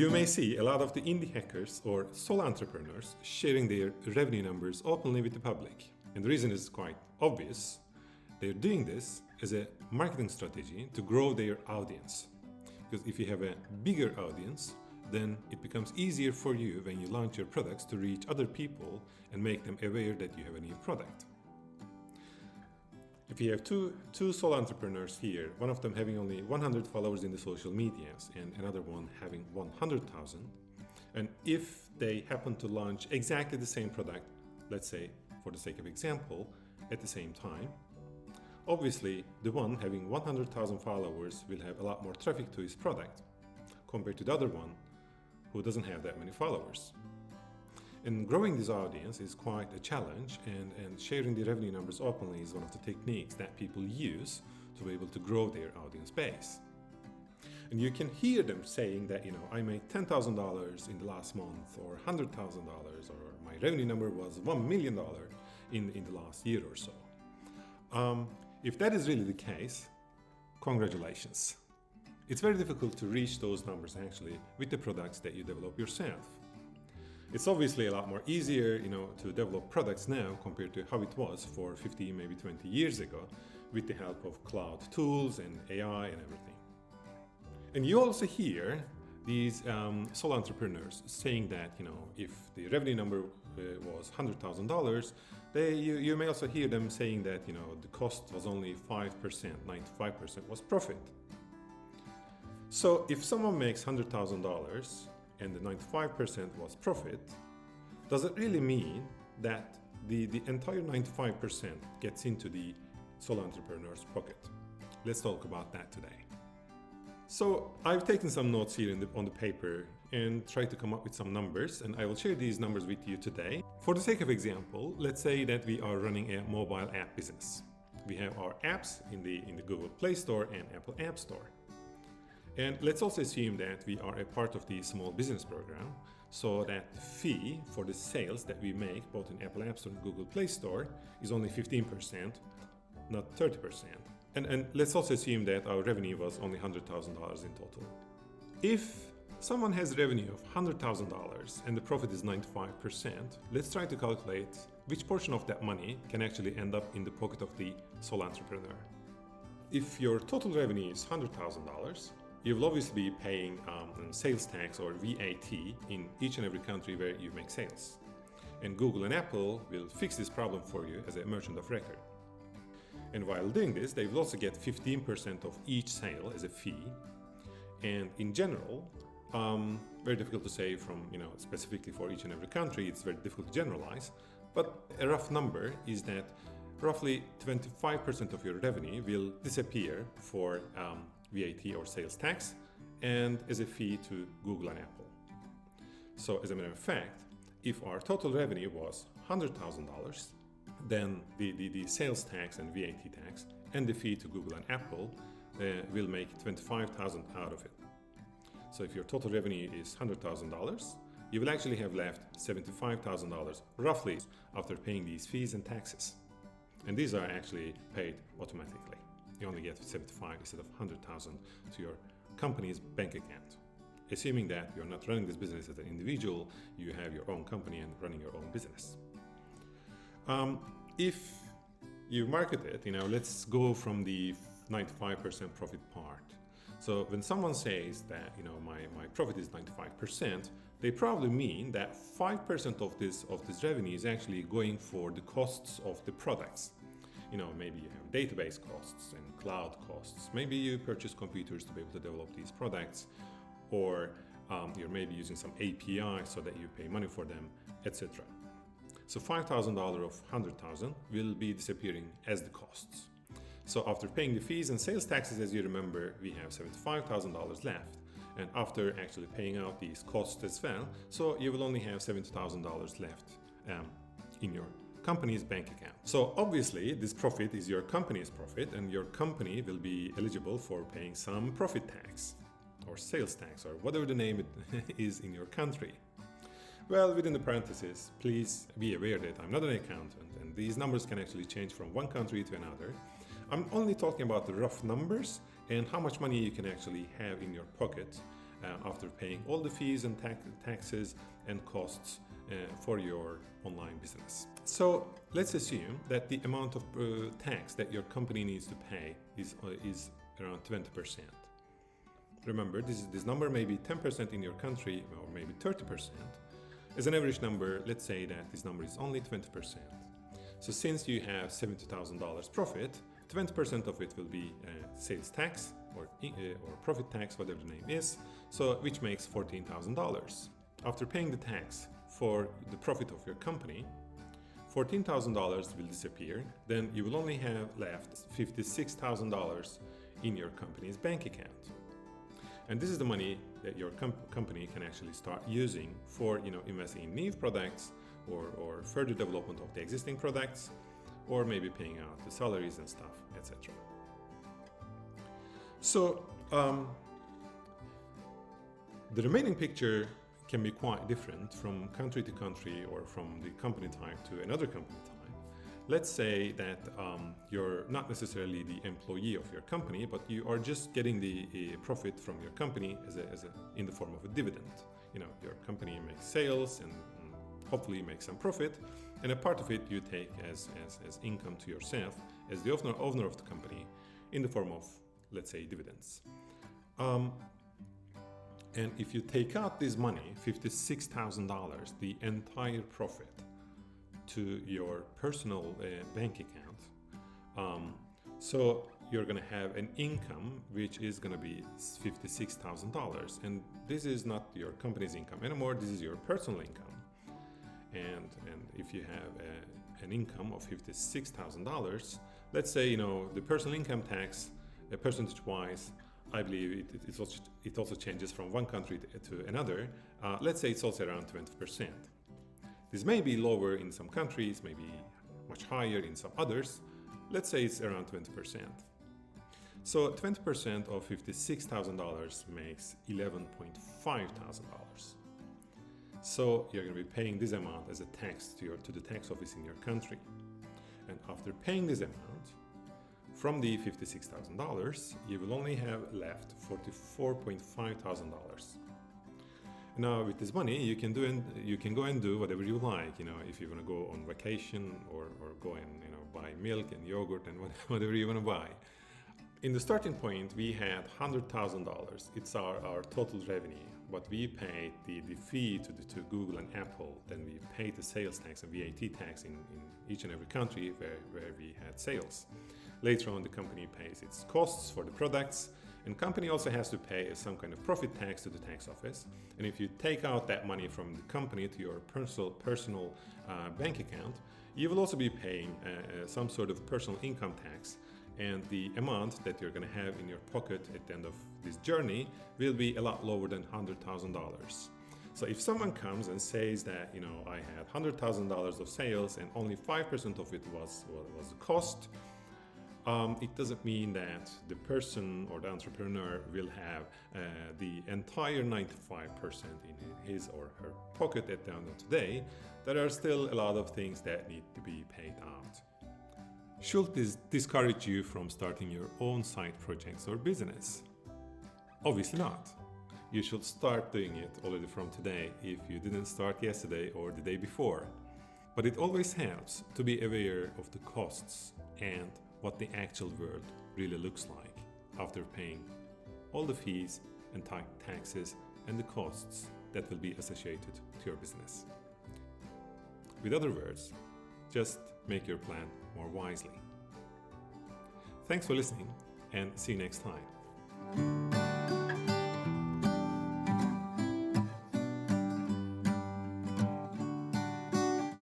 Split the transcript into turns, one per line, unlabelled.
You may see a lot of the indie hackers or solo entrepreneurs sharing their revenue numbers openly with the public. And the reason is quite obvious. They're doing this as a marketing strategy to grow their audience. Because if you have a bigger audience, then it becomes easier for you when you launch your products to reach other people and make them aware that you have a new product. If you have two solo entrepreneurs here, one of them having only 100 followers in the social medias and another one having 100,000, and if they happen to launch exactly the same product, let's say for the sake of example, at the same time, obviously the one having 100,000 followers will have a lot more traffic to his product compared to the other one who doesn't have that many followers. And growing this audience is quite a challenge, and sharing the revenue numbers openly is one of the techniques that people use to be able to grow their audience base. And you can hear them saying that, I made $10,000 in the last month, or $100,000, or my revenue number was $1 million in the last year or so. If that is really the case, congratulations. It's very difficult to reach those numbers actually with the products that you develop yourself. It's obviously a lot more easier, to develop products now compared to how it was for 15, maybe 20 years ago, with the help of cloud tools and AI and everything. And you also hear these solo entrepreneurs saying that, if the revenue number was $100,000, you may also hear them saying that, the cost was only 5%, 95% was profit. So if someone makes $100,000 and the 95% was profit, does it really mean that the entire 95% gets into the solo entrepreneur's pocket? Let's talk about that today. So I've taken some notes here on the paper and tried to come up with some numbers, and I will share these numbers with you today. For the sake of example, let's say that we are running a mobile app business. We have our apps in the Google Play Store and Apple App Store. And let's also assume that we are a part of the small business program, so that the fee for the sales that we make both in Apple App Store and Google Play Store is only 15%, not 30%. And let's also assume that our revenue was only $100,000 in total. If someone has revenue of $100,000 and the profit is 95%, let's try to calculate which portion of that money can actually end up in the pocket of the sole entrepreneur. If your total revenue is $100,000, you will obviously be paying sales tax or VAT in each and every country where you make sales. And Google and Apple will fix this problem for you as a merchant of record. And while doing this, they will also get 15% of each sale as a fee. And in general, very difficult to say from, specifically for each and every country, it's very difficult to generalize. But a rough number is that roughly 25% of your revenue will disappear for VAT or sales tax and as a fee to Google and Apple. So as a matter of fact, if our total revenue was $100,000, then the sales tax and VAT tax and the fee to Google and Apple will make $25,000 out of it. So if your total revenue is $100,000, you will actually have left $75,000 roughly after paying these fees and taxes. And these are actually paid automatically. You only get 75 instead of 100,000 to your company's bank account. Assuming that you're not running this business as an individual, you have your own company and running your own business. If you market it, let's go from the 95% profit part. So when someone says that, my profit is 95%, they probably mean that 5% of this revenue is actually going for the costs of the products. Maybe you have database costs and cloud costs. Maybe you purchase computers to be able to develop these products, or you're maybe using some API so that you pay money for them, etc. So $5,000 of $100,000 will be disappearing as the costs. So after paying the fees and sales taxes, as you remember, we have $75,000 left. And after actually paying out these costs as well, so you will only have $70,000 left in your company's bank account. So obviously this profit is your company's profit, and your company will be eligible for paying some profit tax or sales tax or whatever the name it is in your country. Well, within the parentheses, please be aware that I'm not an accountant and these numbers can actually change from one country to another. I'm only talking about the rough numbers and how much money you can actually have in your pocket after paying all the fees and taxes and costs for your online business. So let's assume that the amount of tax that your company needs to pay is around 20%. Remember, this number may be 10% in your country or maybe 30%. As an average number, let's say that this number is only 20%. So since you have $70,000 profit, 20% of it will be sales tax or profit tax, whatever the name is, so which makes $14,000. After paying the tax for the profit of your company, $14,000 will disappear. Then you will only have left $56,000 in your company's bank account. And this is the money that your company can actually start using for investing in new products or further development of the existing products, or maybe paying out the salaries and stuff, etc. So the remaining picture can be quite different from country to country or from the company type to another company type. Let's say that you're not necessarily the employee of your company, but you are just getting the profit from your company in the form of a dividend. Your company makes sales and hopefully makes some profit, and a part of it you take as income to yourself as the owner of the company in the form of, let's say, dividends. And if you take out this money, $56,000, the entire profit, to your personal bank account, so you're going to have an income which is going to be $56,000, and this is not your company's income anymore. This is your personal income. And if you have an income of $56,000, let's say the personal income tax, percentage-wise, I believe it also changes from one country to another. Let's say it's also around 20%. This may be lower in some countries, maybe much higher in some others. Let's say it's around 20%. So 20% of $56,000 makes $11,500. So you're going to be paying this amount as a tax to the tax office in your country. And after paying this amount, from the $56,000, you will only have left $44,500. Now, with this money, you can go and do whatever you like. If you want to go on vacation or go and buy milk and yogurt and whatever you want to buy. In the starting point, we had $100,000. It's our total revenue. But we paid the fee to Google and Apple. Then we paid the sales tax and VAT tax in each and every country where we had sales. Later on, the company pays its costs for the products, and company also has to pay some kind of profit tax to the tax office. And if you take out that money from the company to your personal bank account, you will also be paying some sort of personal income tax. And the amount that you're going to have in your pocket at the end of this journey will be a lot lower than $100,000. So if someone comes and says that, I had $100,000 of sales and only 5% of it was the cost, it doesn't mean that the person or the entrepreneur will have the entire 95% in his or her pocket at the end of the day. There are still a lot of things that need to be paid out. Should this discourage you from starting your own side projects or business? Obviously not. You should start doing it already from today if you didn't start yesterday or the day before. But it always helps to be aware of the costs and what the actual world really looks like after paying all the fees and taxes and the costs that will be associated to your business. With other words, just make your plan more wisely. Thanks for listening, and see you next time.